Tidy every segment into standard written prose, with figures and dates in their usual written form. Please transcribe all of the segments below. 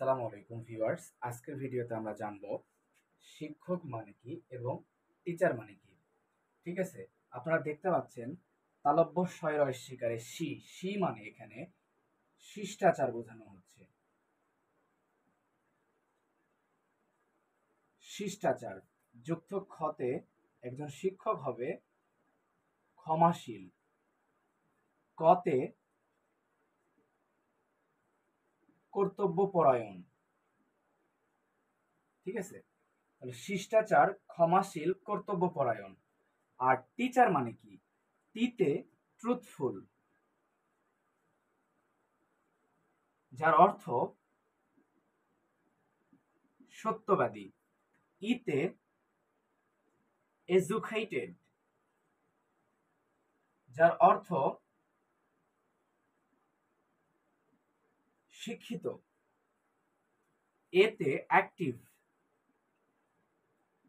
আসসালামু আলাইকুম ভিউয়ার্স। আজকের ভিডিওতে আমরা জানবো শিক্ষক মানে কি এবং টিচার মানে কি। ঠিক আছে, আপনারা দেখতে পাচ্ছেন তালব্য স্বয় শিকারে সি মানে এখানে শিষ্টাচার বোঝানো হচ্ছে। শিষ্টাচার যুক্ত ক্ষতে একজন শিক্ষক হবে ক্ষমাশীল, কতে কর্তব্যপরায়ণ। ঠিক আছে, তাহলে শিষ্টাচার, ক্ষমাশীল, কর্তব্যপরায়ণ। আর টিচার মানে কি? টিতে ট্রুথফুল, যার অর্থ সত্যবাদী। ইতে এডুকেটেড, যার অর্থ শিক্ষিত। এতে অ্যাক্টিভ,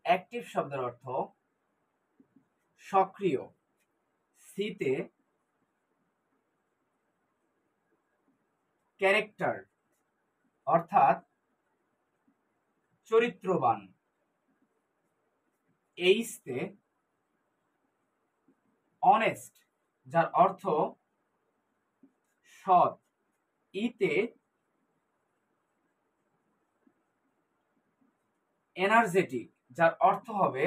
অ্যাক্টিভ শব্দের অর্থ সক্রিয়। সিতে ক্যারেক্টার, অর্থাৎ চরিত্রবান। এইচতে অনেস্ট, যার অর্থ সৎ। ইতে এনার্জেটিক, যার অর্থ হবে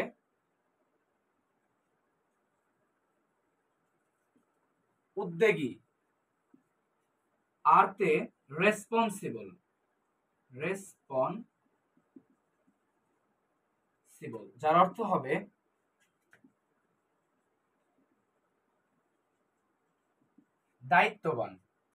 উদ্যোগী। আরতে রেসপন্সিবল, রেসপন্সিবল, যার অর্থ হবে দায়িত্ববান।